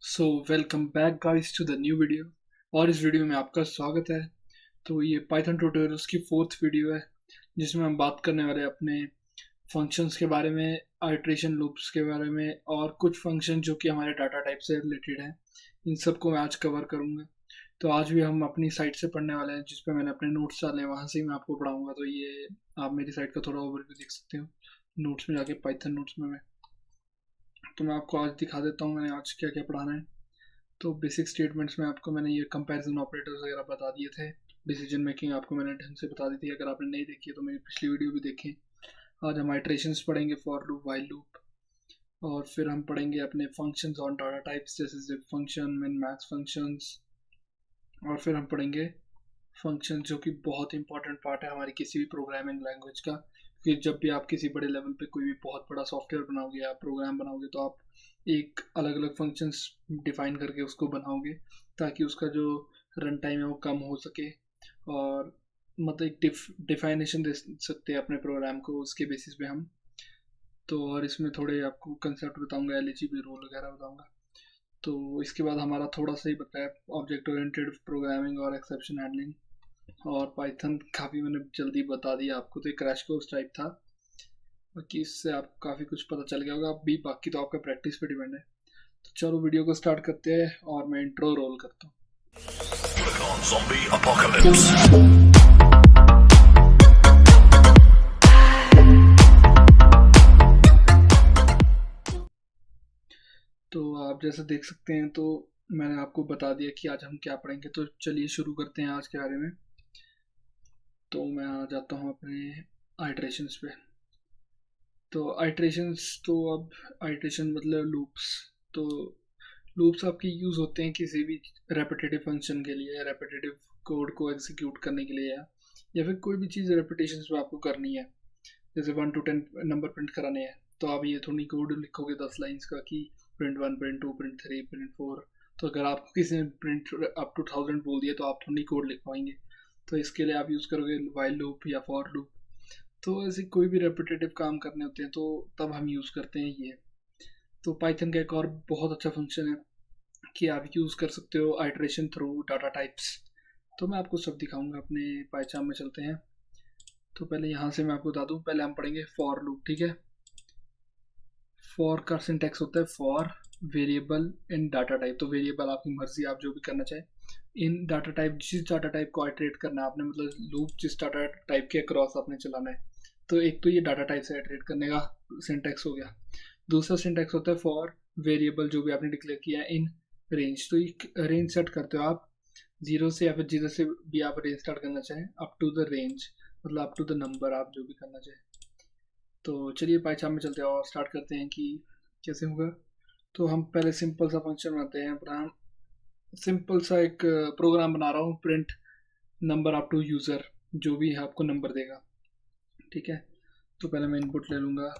So welcome back guys to the new video. और इस video में आपका स्वागत है। तो ये पाइथन ट्यूटोरियल्स की फोर्थ वीडियो है जिसमें हम बात करने वाले हैं अपने फंक्शंस के बारे में, आइट्रेशन लूप्स के बारे में और कुछ फंक्शन जो कि हमारे डाटा टाइप से रिलेटेड हैं। इन सबको मैं आज कवर करूँगा। तो आज भी हम अपनी साइट से पढ़ने वाले हैं जिस पे मैंने अपने नोट्स डाले हैं, वहाँ से ही मैं आपको पढ़ाऊँगा। तो ये आप मेरी साइट का थोड़ा ओवरव्यू देख सकते हो नोट्स में जाके, पाइथन नोट्स में। तो मैं आपको आज दिखा देता हूँ मैंने आज क्या क्या पढ़ाना है। तो बेसिक स्टेटमेंट्स में आपको मैंने ये कंपैरिजन ऑपरेटर्स वगैरह बता दिए थे। डिसीजन मेकिंग आपको मैंने ढंग से बता दी थी। अगर आपने नहीं देखी है तो मेरी पिछली वीडियो भी देखें। आज हम आइट्रेशंस पढ़ेंगे, फॉर लूप, व्हाइल लूप। और फिर हम पढ़ेंगे अपने फंक्शंस ऑन डाटा टाइप्स जैसे zip function, min max functions. और फिर हम पढ़ेंगे फंक्शन जो कि बहुत इंपॉर्टेंट पार्ट है हमारी किसी भी प्रोग्रामिंग लैंग्वेज का। कि जब भी आप किसी बड़े लेवल पे कोई भी बहुत बड़ा सॉफ्टवेयर बनाओगे या प्रोग्राम बनाओगे तो आप एक अलग अलग फंक्शंस डिफाइन करके उसको बनाओगे ताकि उसका जो रन टाइम है वो कम हो सके। और मतलब एक डिफाइनेशन दे सकते हैं अपने प्रोग्राम को, उसके बेसिस पे हम। तो और इसमें थोड़े आपको कंसेप्ट बताऊंगा, एलएचबी रूल वगैरह बताऊंगा। तो इसके बाद हमारा थोड़ा सा ही बताया ऑब्जेक्ट ओरिएंटेड प्रोग्रामिंग और एक्सेप्शन हैंडलिंग। और पाइथन काफ़ी मैंने जल्दी बता दिया आपको, तो एक क्रैश कोर्स टाइप था। बाकी इससे आपको काफ़ी कुछ पता चल गया होगा। अभी बाकी तो आपका प्रैक्टिस पे डिपेंड है। तो चलो वीडियो को स्टार्ट करते हैं और मैं इंट्रो रोल करता हूँ। Zombie apocalypse. तो आप जैसे देख सकते हैं, तो मैंने आपको बता दिया कि आज हम क्या पढ़ेंगे। तो चलिए शुरू करते हैं आज के बारे में। तो मैं आ जाता हूँ अपने आइट्रेशंस पे। तो आइट्रेशंस, तो अब आइट्रेशन मतलब लूप्स। तो लूप्स आपके यूज़ होते हैं किसी भी रेपिटेटिव फंक्शन के लिए, रेपिटेटिव कोड को एग्जीक्यूट करने के लिए, या फिर कोई भी चीज़ रेपिटेशन में आपको करनी है। जैसे 1 to 10 नंबर प्रिंट कराने हैं तो आप ये थोड़ी कोड लिखोगे 10 लाइन्स का कि प्रिंट 1, प्रिंट 2, प्रिंट 3, प्रिंट 4। तो अगर आपको किसी ने प्रिंट अप टू 1000 बोल दिया तो आप थोड़ी कोड लिख पाएंगे। तो इसके लिए आप यूज़ करोगे वाइल लूप या फॉर लूप। तो ऐसे कोई भी रेपिटेटिव काम करने होते हैं तो तब हम यूज़ करते हैं ये। तो पाइथन का एक और बहुत अच्छा फंक्शन है कि आप यूज़ कर सकते हो आइट्रेशन थ्रू डाटा टाइप्स। तो मैं आपको सब दिखाऊंगा। अपने पाइथन में चलते हैं। तो पहले यहाँ से मैं आपको बता दूँ, पहले हम पढ़ेंगे फॉर लूप, ठीक है। फॉर का सिंटैक्स होता है for variable in data type. तो वेरिएबल आपकी मर्जी, आप जो भी करना चाहे। इन डाटा टाइप, जिस डाटा टाइप को आइट्रेट करना है आपने, मतलब लूप जिस डाटा टाइप के अक्रॉस आपने चलाना है। तो एक तो ये डाटा टाइप से आइट्रेट करने का सिंटैक्स हो गया। दूसरा सिंटैक्स होता है फॉर वेरिएबल जो भी आपने डिक्लेयर किया है इन रेंज। तो एक रेंज सेट करते हो आप, जीरो से या फिर जीरो से भी आप रेंज स्टार्ट करना चाहें, अप टू द रेंज, मतलब अप टू द नंबर आप जो भी करना चाहें। तो चलिए पाइथन में चलते हैं और स्टार्ट करते हैं कि कैसे होगा। तो हम पहले सिंपल सा फंक्शन बनाते हैं अपना। सिंपल सा एक प्रोग्राम बना रहा हूँ, print number up to user, जो भी है आपको नंबर देगा, ठीक है। तो पहले मैं इनपुट ले लूँगा,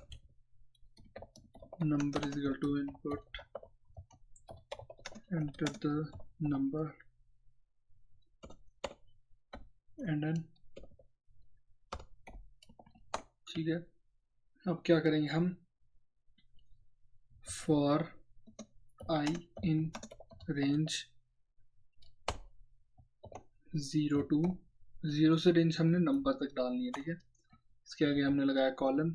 number is equal to input, enter the number and n, ठीक है। अब क्या करेंगे हम, फॉर आई इन रेंज 0 से रेंज हमने नंबर तक डालनी है, ठीक है। इसके आगे हमने लगाया कॉलन।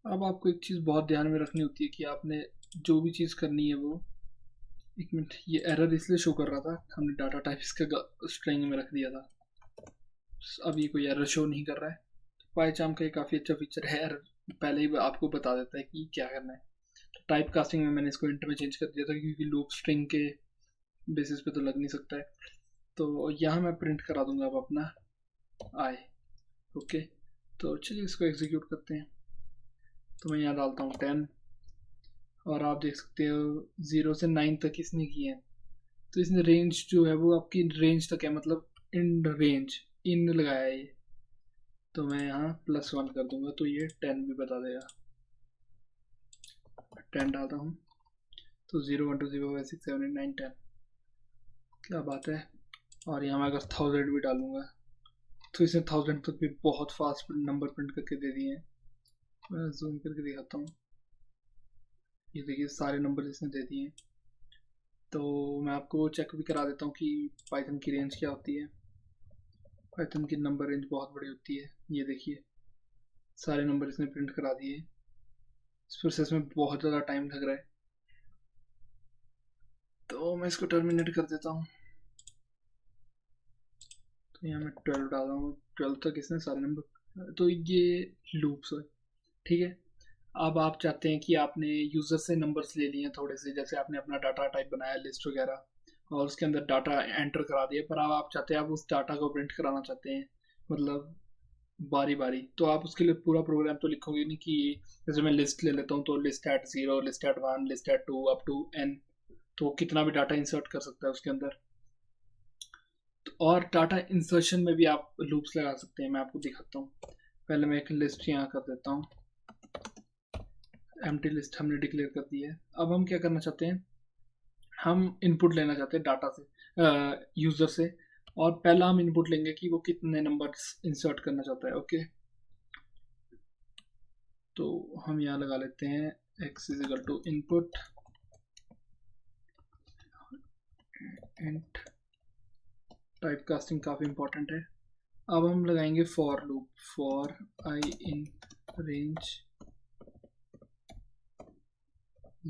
अब आपको एक चीज़ बहुत ध्यान में रखनी होती है कि आपने जो भी चीज़ करनी है वो, एक मिनट, ये एरर इसलिए शो कर रहा था, हमने डाटा टाइप इसका स्ट्रिंग में रख दिया था। अब ये कोई एरर शो नहीं कर रहा है। पाईचार्म का ये काफ़ी अच्छा फीचर है, एरर पहले ही आपको बता देता है कि क्या करना है। तो टाइप कास्टिंग में मैंने इसको इंटर में चेंज कर दिया था क्योंकि लूप स्ट्रिंग के बेसिस पे तो लग नहीं सकता है। तो यहाँ मैं प्रिंट करा दूंगा अब अपना आई, ओके। तो चलिए इसको एग्जीक्यूट करते हैं। तो मैं यहाँ डालता हूँ 10, और आप देख सकते हो 0 से 9 तक इसने किए हैं। तो इसने रेंज जो है वो आपकी रेंज तक है, मतलब इन रेंज, इन लगाया है ये। तो मैं यहाँ +1 कर दूंगा तो ये 10 भी बता देगा। 10 डालता हूँ तो 0 1 2 3 4 5 6 7 8 9 10, क्या बात है। और यहाँ मैं अगर 1000 भी डालूंगा तो इसने 1000 तक भी बहुत फास्ट नंबर प्रिंट करके दे दिए हैं। मैं जूम करके दिखाता हूँ, ये देखिए सारे नंबर इसने दे दिए हैं। तो मैं आपको चेक भी करा देता हूँ कि पाइथन की रेंज क्या होती है। पाइथन की नंबर रेंज बहुत बड़ी होती है। ये देखिए सारे नंबर इसने प्रिंट करा दिए। इस प्रोसेस में बहुत ज़्यादा टाइम लग रहा है, तो मैं इसको टर्मिनेट कर देता हूँ। तो यहाँ मैं 12 डाल रहा हूँ, 12 तक इसने सारे नंबर। तो ये लूप्स है, ठीक है। अब आप चाहते हैं कि आपने यूज़र से नंबर्स ले लिए थोड़े से, जैसे आपने अपना डाटा टाइप बनाया लिस्ट वगैरह और उसके अंदर डाटा एंटर करा दिया, पर अब आप चाहते हैं आप उस डाटा को प्रिंट कराना चाहते हैं, मतलब बारी बारी। तो आप उसके लिए पूरा प्रोग्राम तो लिखोगे नहीं कि जैसे मैं लिस्ट ले लेता हूँ तो list at 0, list at 1, list at 2 up to n, तो कितना भी डाटा इंसर्ट कर सकता है उसके अंदर। तो और डाटा इंसर्शन में भी आप लूप्स लगा सकते हैं, मैं आपको दिखाता हूँ। पहले मैं एक लिस्ट यहाँ कर देता हूँ, एम्प्टी लिस्ट हमने डिक्लेयर कर दी है। अब हम क्या करना चाहते हैं, हम इनपुट लेना चाहते हैं डाटा से, यूज़र से, और पहला हम इनपुट लेंगे कि वो कितने नंबर्स इंसर्ट करना चाहता है। ओके, तो हम यहाँ लगा लेते हैं x is equal to input int. Type casting काफ़ी इंपॉर्टेंट है। अब हम लगाएंगे for loop, for i in range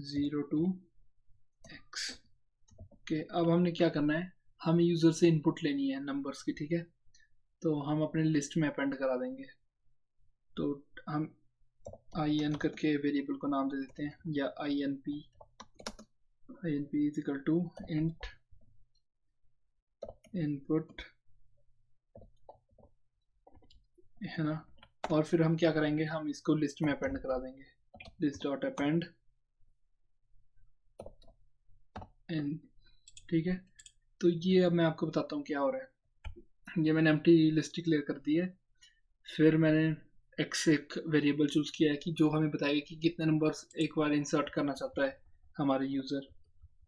0 to x। Okay, अब हमने क्या करना है, हमें यूज़र से इनपुट लेनी है नंबर्स की, ठीक है। तो हम अपने लिस्ट में अपेंड करा देंगे। तो हम in करके वेरिएबल को नाम दे देते हैं, या inp is equal to int input, है ना। और फिर हम क्या करेंगे, हम इसको लिस्ट में अपेंड करा देंगे, लिस्ट डॉट अपेंड इन, ठीक है। तो ये अब मैं आपको बताता हूँ क्या हो रहा है। ये मैंने एम्प्टी लिस्ट क्लियर कर दी है, फिर मैंने एक्स एक वेरिएबल चूज किया है कि जो हमें बताएगा कि कितने नंबर्स एक बार इंसर्ट करना चाहता है हमारे यूज़र।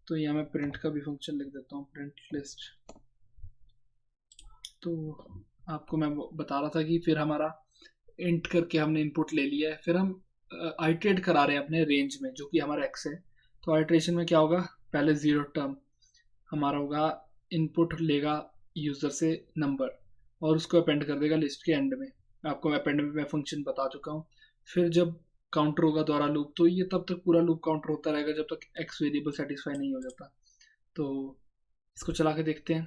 तो यहाँ मैं प्रिंट का भी फंक्शन लिख देता हूँ, प्रिंट लिस्ट। तो आपको मैं बता रहा था कि फिर हमारा इंट करके हमने इनपुट ले लिया है, फिर हम आइट्रेट करा रहे हैं अपने रेंज में जो कि हमारा एक्स है। तो आइट्रेशन में क्या होगा, पहले 0 टर्म हमारा होगा, इनपुट लेगा यूज़र से नंबर और उसको अपेंड कर देगा लिस्ट के एंड में। आपको अपेंड में फंक्शन बता चुका हूँ। फिर जब काउंटर होगा द्वारा लूप, तो ये तब तक पूरा लूप काउंटर होता रहेगा जब तक एक्स वेरिएबल सेटिस्फाई नहीं हो जाता। तो इसको चला के देखते हैं।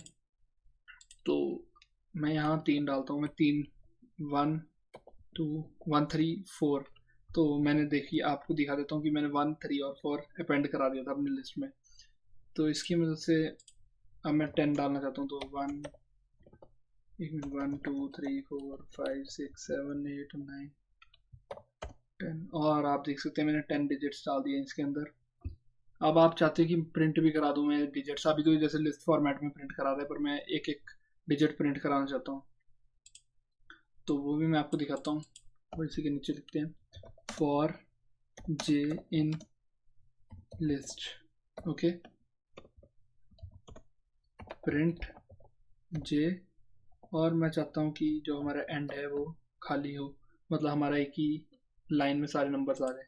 तो मैं यहाँ 3 डालता हूँ, मैं 3 1 2 1 3 4। तो मैंने देखी, आपको दिखा देता हूँ कि मैंने 1 3 और 4 अपेंड करा दिया था अपनी लिस्ट में। तो इसकी मदद से अब मैं 10 डालना चाहता हूँ, तो 1 2 3 4 5 6 7 8 9 10, और आप देख सकते हैं मैंने 10 डिजिट्स डाल दिए इसके अंदर। अब आप चाहते हैं कि प्रिंट भी करा दूं मैं डिजिट्स, अभी तो जैसे लिस्ट फॉर्मेट में प्रिंट करा रहा है, पर मैं एक एक डिजिट प्रिंट कराना चाहता हूँ। तो वो भी मैं आपको दिखाता हूँ। और इसी के नीचे लिखते हैं for J in list, okay, print J. और मैं चाहता हूँ कि जो हमारा एंड है वो खाली हो, मतलब हमारा एक ही लाइन में सारे नंबर्स आ जाए।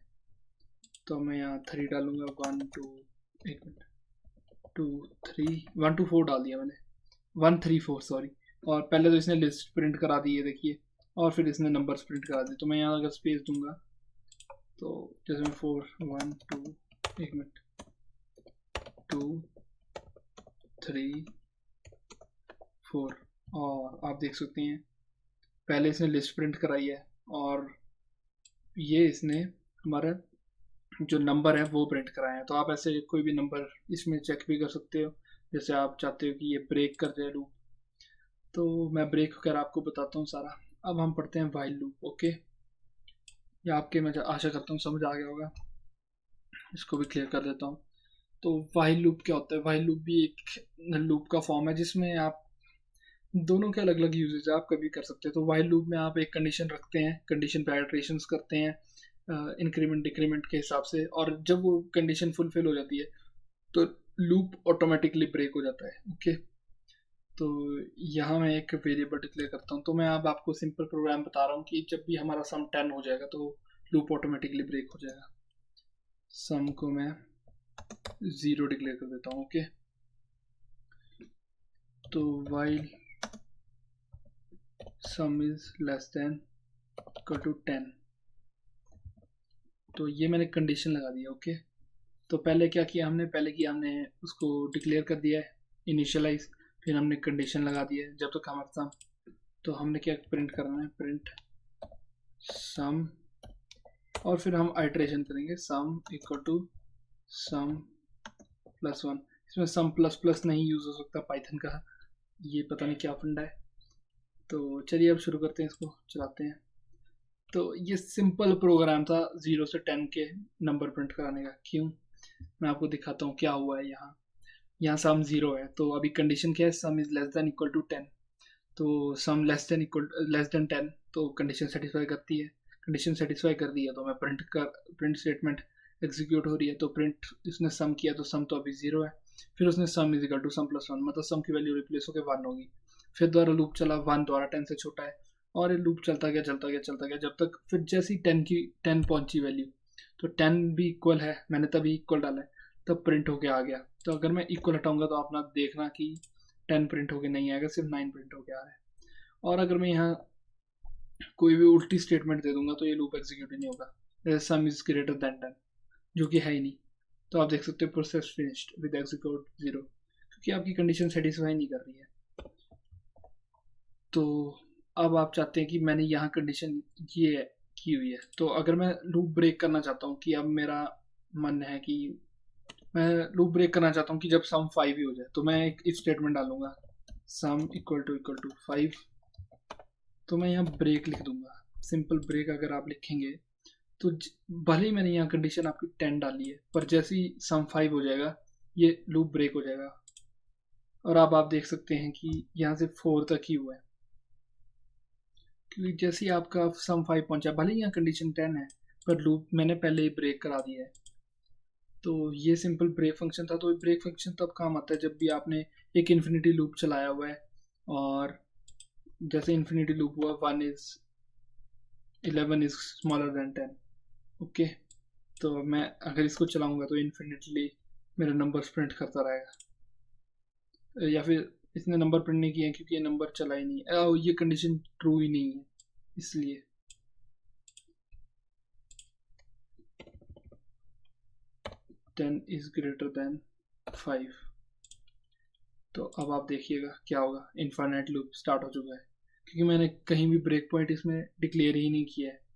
तो मैं यहाँ 3 डालूंगा, 1 2 एक मिनट 2 3 1 2 4 डाल दिया मैंने, 1 3 4 सॉरी। और पहले तो इसने लिस्ट प्रिंट करा दी है देखिए, और फिर इसने नंबर्स प्रिंट करा दिए। तो मैं यहाँ अगर स्पेस दूंगा तो जैसे मैं 4 1 2 एक मिनट 2 3 4, और आप देख सकते हैं पहले इसने लिस्ट प्रिंट कराई है और ये इसने हमारा जो नंबर है वो प्रिंट कराए हैं। तो आप ऐसे कोई भी नंबर इसमें चेक भी कर सकते हो, जैसे आप चाहते हो कि ये ब्रेक कर दे लूप। तो मैं ब्रेक कर आपको बताता हूँ सारा। अब हम पढ़ते हैं वाइल लूप, ओके। या आपके, मैं आशा करता हूँ समझ आ गया होगा। इसको भी क्लियर कर देता हूँ। तो वाइल लूप क्या होता है, वाइल लूप भी एक लूप का फॉर्म है जिसमें आप दोनों के अलग अलग यूजेज आप कभी कर सकते हैं। तो वाइल लूप में आप एक कंडीशन रखते हैं, कंडीशन पे आइटरेशंस करते हैं इंक्रीमेंट डिक्रीमेंट के हिसाब से, और जब वो कंडीशन फुलफिल हो जाती है तो लूप ऑटोमेटिकली ब्रेक हो जाता है, ओके। तो यहाँ मैं एक वेरिएबल डिक्लेयर करता हूँ। तो मैं अब आपको सिंपल प्रोग्राम बता रहा हूँ कि जब भी हमारा सम 10 हो जाएगा तो लूप ऑटोमेटिकली ब्रेक हो जाएगा। सम को मैं 0 डिक्लेयर कर देता हूँ, ओके। तो while sum is less than equal to 10, तो ये मैंने कंडीशन लगा दी है। ओके, तो पहले क्या किया हमने, हमने उसको डिक्लेयर कर दिया है इनिशियलाइज, फिर हमने कंडीशन लगा दी है जब तक हमारा सम, तो हमने क्या प्रिंट करना है, प्रिंट सम, और फिर हम आइट्रेशन करेंगे sum equal to sum plus 1। इसमें सम प्लस प्लस नहीं यूज हो सकता पाइथन का, ये पता नहीं क्या फंडा है। तो चलिए अब शुरू करते हैं, इसको चलाते हैं। तो ये सिंपल प्रोग्राम था 0 से 10 के नंबर प्रिंट कराने का। क्यों, मैं आपको दिखाता हूँ क्या हुआ है। यहाँ सम 0 है, तो अभी कंडीशन क्या है, sum is less than equal to 10। तो सम लेस देन 10, तो कंडीशन सेटिस्फाई करती है। कंडीशन सेटिस्फाई कर दी है तो मैं प्रिंट स्टेटमेंट एग्जीक्यूट हो रही है। तो प्रिंट इसने सम किया, तो सम तो अभी 0 है। फिर उसने sum is equal to sum plus 1, मतलब सम की वैल्यू रिप्लेस होकर 1 होगी। फिर दोबारा लूप चला, 1 दोबारा 10 से छोटा है, और ये लूप चलता गया जब तक फिर जैसी 10 पहुंची वैल्यू, तो 10 भी इक्वल है, मैंने तभी इक्वल डाला है, तब प्रिंट होके आ गया। तो अगर मैं इक्वल हटाऊंगा तो अपना देखना कि 10 प्रिंट होके नहीं आएगा, सिर्फ 9 प्रिंट होके आ रहा है। और अगर मैं यहाँ कोई भी उल्टी स्टेटमेंट दे दूंगा तो ये लूप एग्जीक्यूट ही नहीं होगा, जैसे सम इज ग्रेटर देन 10, जो कि है ही नहीं। तो आप देख सकते हो प्रोसेस फिनिश्ड विद एग्जीक्यूट 0, क्योंकि आपकी कंडीशन सेटिस्फाई नहीं कर रही है। तो अब आप चाहते हैं कि मैंने यहाँ कंडीशन ये की हुई है, तो अगर मैं लूप ब्रेक करना चाहता हूँ, कि अब मेरा मन है कि मैं लूप ब्रेक करना चाहता हूँ कि जब सम 5 ही हो जाए, तो मैं एक इफ स्टेटमेंट डालूंगा सम इक्वल टू 5। तो मैं यहाँ ब्रेक लिख दूंगा, सिंपल ब्रेक अगर आप लिखेंगे तो भले ही मैंने यहाँ कंडीशन आपकी 10 डाली है, पर जैसे ही सम 5 हो जाएगा ये लूप ब्रेक हो जाएगा। और अब आप देख सकते हैं कि यहाँ से 4 तक ही हुआ है, क्योंकि जैसे ही आपका सम 5 पहुंचा, भले ही यहाँ कंडीशन 10 है, पर लूप मैंने पहले ही ब्रेक करा दिया है। तो ये सिंपल ब्रेक फंक्शन था। तो ब्रेक फंक्शन तब काम आता है जब भी आपने एक इन्फिनिटी लूप चलाया हुआ है, और जैसे इन्फिनिटी लूप हुआ 11 इज स्मॉलर देन 10। ओके, तो मैं अगर इसको चलाऊंगा तो इन्फिनिटली मेरा नंबर प्रिंट करता रहेगा, या फिर इसने नंबर प्रिंट नहीं किया है क्योंकि ये नंबर चला ही नहीं है, ये कंडीशन ट्रू ही नहीं है इसलिए। Ten is greater than 5। तो अब आप देखिएगा क्या होगा, इनफाइनाइट लूप स्टार्ट हो चुका है, क्योंकि मैंने कहीं भी ब्रेक पॉइंट इसमें डिक्लेयर ही नहीं किया है।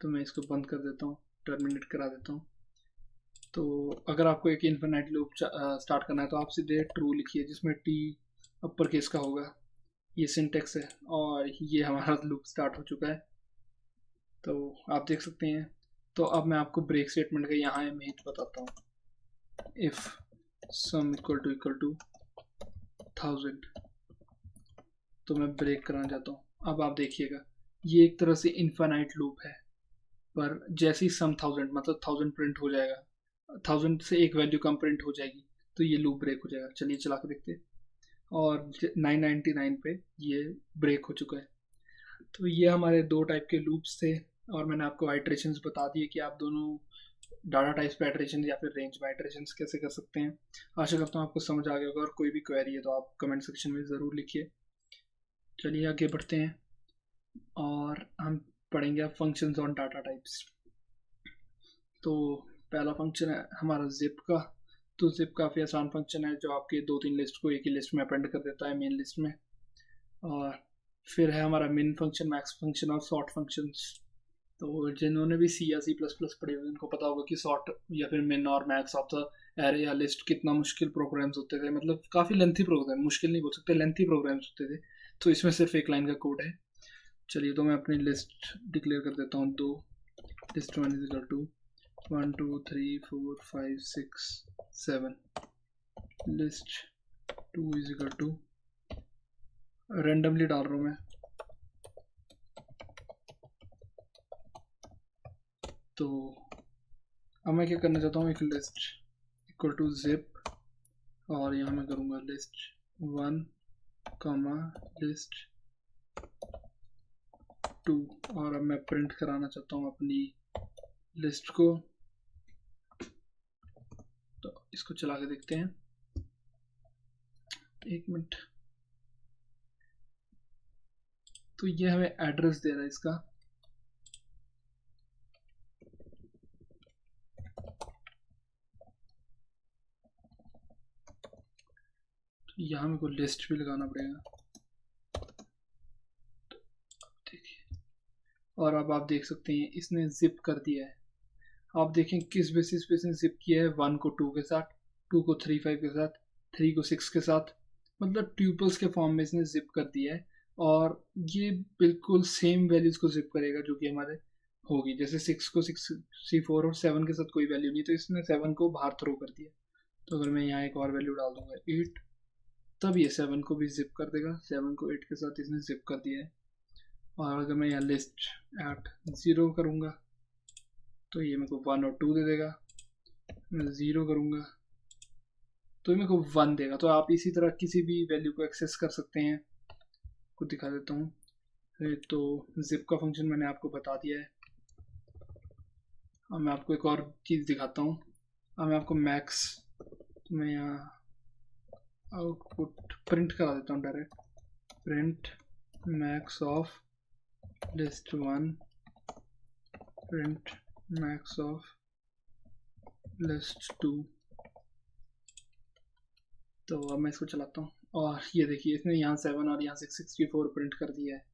तो मैं इसको बंद कर देता हूँ, टर्मिनेट करा देता हूँ। तो अगर आपको एक इनफाइनाइट लूप स्टार्ट करना है तो आप सीधे ट्रू लिखिए, जिसमें टी अपर केस का होगा, ये सिंटेक्स है, और ये हमारा लूप स्टार्ट हो चुका है। तो आप देख सकते हैं। तो अब मैं आपको ब्रेक स्टेटमेंट का यहाँ महत्व बताता हूँ। इफ सम इक्वल टू 1000, तो मैं ब्रेक कराना चाहता हूँ। अब आप देखिएगा, ये एक तरह से इनफाइनाइट लूप है, पर जैसे ही सम 1000 मतलब 1000 प्रिंट हो जाएगा, 1000 से एक वैल्यू कम प्रिंट हो जाएगी, तो ये लूप ब्रेक हो जाएगा। चलिए चला के देखते हैं। और 999 पे ये ब्रेक हो चुका है। तो ये हमारे दो टाइप के लूप्स थे, और मैंने आपको आइट्रेशंस बता दिए कि आप दोनों डाटा टाइप्स पे आइट्रेशन या फिर रेंज में आइट्रेशंस कैसे कर सकते हैं। आशा करता हूँ आपको समझ आ गया होगा, और कोई भी क्वेरी है तो आप कमेंट सेक्शन में ज़रूर लिखिए। चलिए आगे बढ़ते हैं, और हम पढ़ेंगे अब फंक्शंस ऑन डाटा टाइप्स। तो पहला फंक्शन है हमारा जिप का। तो जिप काफ़ी आसान फंक्शन है, जो आपके 2-3 लिस्ट को एक ही लिस्ट में अपेंड कर देता है मेन लिस्ट में। और फिर है हमारा मिन फंक्शन, मैक्स फंक्शन और सॉर्ट फंक्शंस। तो जिन्होंने भी सी या सी प्लस प्लस पढ़े हुए उनको पता होगा कि सॉर्ट या फिर मिन और मैक्स ऑफ द एरे या लिस्ट कितना मुश्किल प्रोग्राम्स होते थे, मतलब काफ़ी लेंथी प्रोग्राम, मुश्किल नहीं बोल सकते, लेंथी प्रोग्राम्स होते थे। तो इसमें सिर्फ एक लाइन का कोड है। चलिए, तो मैं अपनी लिस्ट डिक्लेयर कर देता हूँ, 2 list 1 is equal to 1 2 3 4 5 6 7, list 2 is equal to, randomly डाल रहा हूँ मैं। तो अब मैं क्या करना चाहता हूँ, एक लिस्ट इक्वल टू जिप, और यहाँ मैं करूँगा लिस्ट 1 कॉमा लिस्ट 2, और अब मैं प्रिंट कराना चाहता हूँ अपनी लिस्ट को। तो इसको चला के देखते हैं, 1 मिनट। तो ये हमें एड्रेस दे रहा है इसका। तो यहाँ मेरे को लिस्ट भी लगाना पड़ेगा। देखिए, और अब आप देख सकते हैं इसने जिप कर दिया है। आप देखें किस बेसिस पे इसने जिप किया है, 1 को 2 के साथ, 2 को 3 5 के साथ, 3 को 6 के साथ, मतलब ट्यूपल्स के फॉर्म में इसने जिप कर दिया है। और ये बिल्कुल सेम वैल्यूज को जिप करेगा जो कि हमारे होगी। जैसे 6 को 64 और 7 के साथ कोई वैल्यू नहीं, तो इसने 7 को बाहर थ्रो कर दिया। तो अगर मैं यहाँ एक और वैल्यू डाल दूंगा 8, तब ये 7 को भी जिप कर देगा। 7 को 8 के साथ इसने जिप कर दिया है। और अगर मैं यहाँ लिस्ट एट 0 करूँगा तो ये मेरे को 1 और 2 दे देगा। मैं 0 करूँगा तो ये मेरे को 1 देगा। तो आप इसी तरह किसी भी वैल्यू को एक्सेस कर सकते हैं। को दिखा देता हूँ। तो जिप का फंक्शन मैंने आपको बता दिया है। अब मैं आपको एक और चीज़ दिखाता हूँ। अब मैं आपको मैक्स, तो मैं यहाँ आउटपुट प्रिंट करा देता हूँ direct. Print max of list 1, print max of list 2। तो अब मैं इसको चलाता हूँ और ये देखिए इसने यहाँ 7 और यहाँ 664 प्रिंट कर दिया है।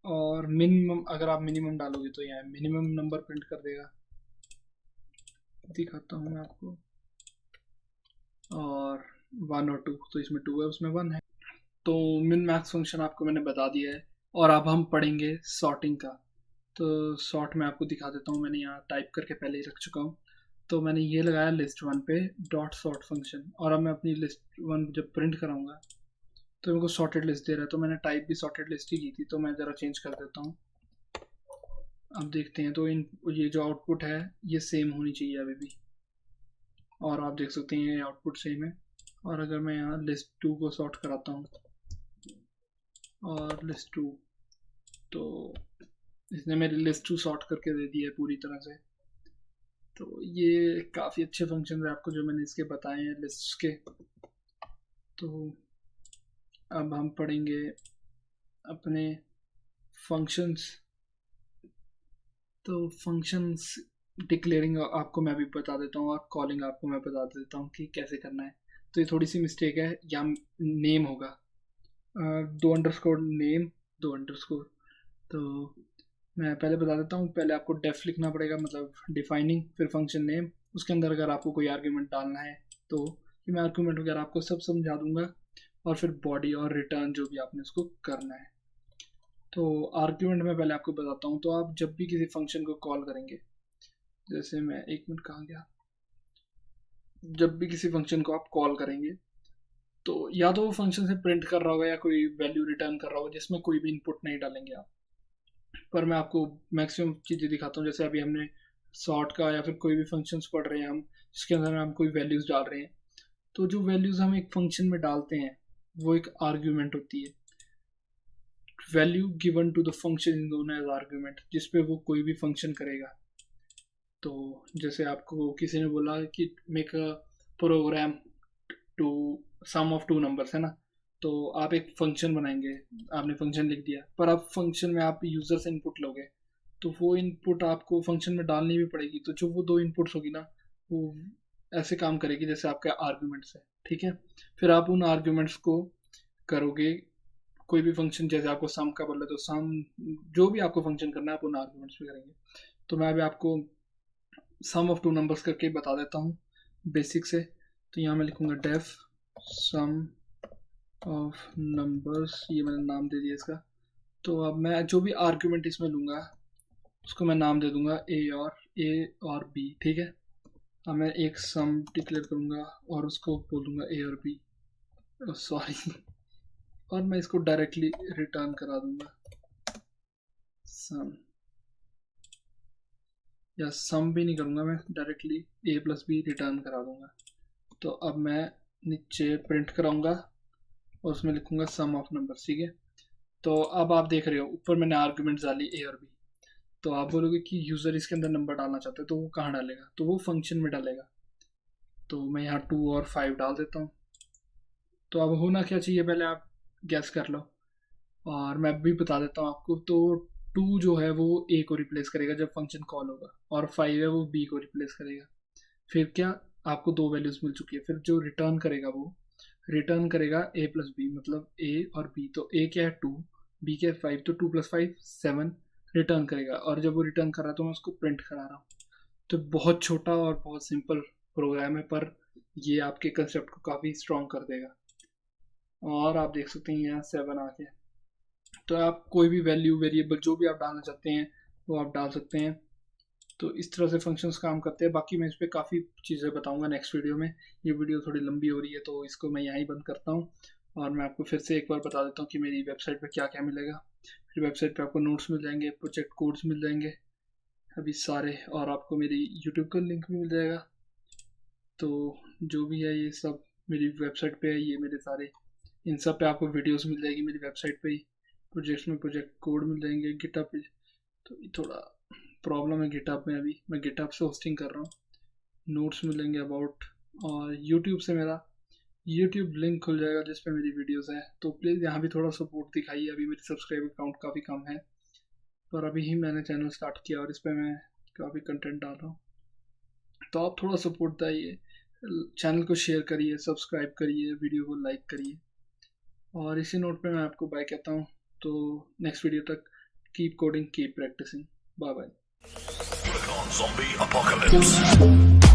और मिनिमम, अगर आप मिनिमम डालोगे तो यहाँ मिनिमम नंबर प्रिंट कर देगा। दिखाता हूँ मैं आपको। और 1 और 2, तो इसमें 2 है उसमें 1 है। तो मिन मैक्स फंक्शन आपको मैंने बता दिया है। और अब हम पढ़ेंगे सॉर्टिंग का। तो सॉर्ट मैं आपको दिखा देता हूँ। मैंने यहाँ टाइप करके पहले ही रख चुका हूँ। तो मैंने ये लगाया लिस्ट 1 पे डॉट सॉर्ट फंक्शन। और अब मैं अपनी लिस्ट 1 जब प्रिंट कराऊंगा तो मेरे को सॉर्टेड लिस्ट दे रहा है। तो मैंने टाइप भी सॉर्टेड लिस्ट ही की थी, तो मैं ज़रा चेंज कर देता हूँ। अब देखते हैं तो ये जो आउटपुट है ये सेम होनी चाहिए अभी भी। और आप देख सकते हैं ये आउटपुट सेम है। और अगर मैं यहाँ लिस्ट 2 को सॉर्ट कराता हूँ और लिस्ट 2, तो इसने मेरी लिस्ट 2 सॉर्ट करके दे दी है पूरी तरह से। तो ये काफ़ी अच्छे फंक्शन है आपको जो मैंने इसके बताए हैं लिस्ट के। तो अब हम पढ़ेंगे अपने फंक्शंस। तो फंक्शंस डिक्लेयरिंग आपको मैं भी बता देता हूँ और कॉलिंग आपको मैं बता देता हूँ कि कैसे करना है। तो ये थोड़ी सी मिस्टेक है, या नेम होगा 2 अंडरस्कोर नेम 2 अंडरस्कोर। तो मैं पहले बता देता हूँ। पहले आपको डेफ लिखना पड़ेगा, मतलब डिफाइनिंग, फिर फंक्शन नेम। उसके अंदर अगर आपको कोई आर्ग्यूमेंट डालना है तो मैं आर्ग्यूमेंट वगैरह आपको सब समझा दूंगा। और फिर बॉडी और रिटर्न जो भी आपने उसको करना है। तो आर्ग्यूमेंट में पहले आपको बताता हूँ। तो आप जब भी किसी फंक्शन को कॉल करेंगे, जैसे मैं 1 मिनट कहाँ गया, जब भी किसी फंक्शन को आप कॉल करेंगे तो या तो वो फंक्शन से प्रिंट कर रहा होगा या कोई वैल्यू रिटर्न कर रहा होगा जिसमें कोई भी इनपुट नहीं डालेंगे आप। पर मैं आपको मैक्सिमम चीज़ें दिखाता हूँ। जैसे अभी हमने सॉर्ट का या फिर कोई भी फंक्शंस पढ़ रहे हैं हम, जिसके अंदर हम कोई वैल्यूज़ डाल रहे हैं, तो जो वैल्यूज़ हम एक फंक्शन में डालते हैं वो एक आर्ग्यूमेंट होती है। Value given to the function is known as argument, जिसपे वो कोई भी फंक्शन करेगा। तो जैसे आपको किसी ने बोला कि make a program to sum of 2 numbers, है ना, तो आप एक फंक्शन बनाएंगे। आपने फंक्शन लिख दिया, पर आप फंक्शन में आप यूज़र से इनपुट लोगे तो वो इनपुट आपको फंक्शन में डालनी भी पड़ेगी। तो जो वो 2 इनपुट्स होगी ना, वो ऐसे काम करेगी जैसे आपके आर्ग्यूमेंट्स है, ठीक है। फिर आप उन आर्ग्यूमेंट्स को करोगे कोई भी फंक्शन, जैसे आपको सम का बोला तो सम, जो भी आपको फंक्शन करना है आप उन आर्ग्यूमेंट्स पे करेंगे। तो मैं अभी आपको सम ऑफ 2 नंबर्स करके बता देता हूँ बेसिक से। तो यहाँ मैं लिखूँगा डेफ सम ऑफ नंबर्स, ये मैंने नाम दे दिया इसका। तो अब मैं जो भी आर्ग्यूमेंट इसमें लूँगा उसको मैं नाम दे दूँगा ए और बी, ठीक है। अब मैं एक सम डिक्लेयर करूँगा और उसको बोलूँगा ए और बी, सॉरी, और मैं इसको डायरेक्टली रिटर्न करा दूँगा सम, या सम भी नहीं करूँगा, मैं डायरेक्टली ए प्लस बी रिटर्न करा दूँगा। तो अब मैं नीचे प्रिंट कराऊँगा और उसमें लिखूँगा सम ऑफ नंबर, ठीक है। तो अब आप देख रहे हो ऊपर मैंने आर्ग्यूमेंट्स डाली ए और बी। तो आप बोलोगे कि यूज़र इसके अंदर नंबर डालना चाहता है तो वो कहाँ डालेगा, तो वो फंक्शन में डालेगा। तो मैं यहाँ 2 और 5 डाल देता हूँ। तो अब होना क्या चाहिए पहले आप गैस कर लो। और मैं भी बता देता हूँ आपको। तो 2 जो है वो ए को रिप्लेस करेगा जब फंक्शन कॉल होगा, और 5 है वो बी को रिप्लेस करेगा। फिर क्या, आपको 2 वैल्यूज मिल चुकी है। फिर जो रिटर्न करेगा वो रिटर्न करेगा ए प्लस बी, मतलब ए और बी। तो ए क्या है 2, बी क्या है 5, तो 2 + 5 7 रिटर्न करेगा। और जब वो रिटर्न कर रहा है तो मैं उसको प्रिंट करा रहा हूँ। तो बहुत छोटा और बहुत सिंपल प्रोग्राम है, पर ये आपके कंसेप्ट को काफ़ी स्ट्रॉन्ग कर देगा। और आप देख सकते हैं यहाँ 7 आ गया। तो आप कोई भी वैल्यू वेरिएबल जो भी आप डालना चाहते हैं वो आप डाल सकते हैं। तो इस तरह से फंक्शंस काम करते हैं। बाकी मैं इस पर काफ़ी चीज़ें बताऊंगा नेक्स्ट वीडियो में। ये वीडियो थोड़ी लंबी हो रही है तो इसको मैं यहाँ ही बंद करता हूँ। और मैं आपको फिर से एक बार बता देता हूँ कि मेरी वेबसाइट पे क्या क्या मिलेगा। मेरी वेबसाइट पे आपको नोट्स मिल जाएंगे, प्रोजेक्ट कोड्स मिल जाएंगे अभी सारे, और आपको मेरी यूट्यूब का लिंक भी मिल जाएगा। तो जो भी है ये सब मेरी वेबसाइट पे है, ये मेरे सारे, इन सब पे आपको वीडियोस मिल जाएगी मेरी वेबसाइट पे ही। प्रोजेक्ट्स में प्रोजेक्ट कोड मिल जाएंगे गिटहब पे। तो ये थोड़ा प्रॉब्लम है गिटहब में, अभी मैं गिटहब से होस्टिंग कर रहा हूँ। नोट्स मिलेंगे अबाउट, और यूट्यूब से मेरा यूट्यूब लिंक खुल जाएगा जिस पे मेरी वीडियोस हैं। तो प्लीज़ यहाँ भी थोड़ा सपोर्ट दिखाइए। अभी मेरी सब्सक्राइबर काउंट काफ़ी कम है, पर अभी ही मैंने चैनल स्टार्ट किया और इस पर मैं काफ़ी कंटेंट डाल रहा हूँ। तो आप थोड़ा सपोर्ट दिए, चैनल को शेयर करिए, सब्सक्राइब करिए, वीडियो को लाइक करिए। और इसी नोट पे मैं आपको बाय कहता हूँ। तो नेक्स्ट वीडियो तक keep coding, keep practicing, bye bye. Click on Zombie Apocalypse.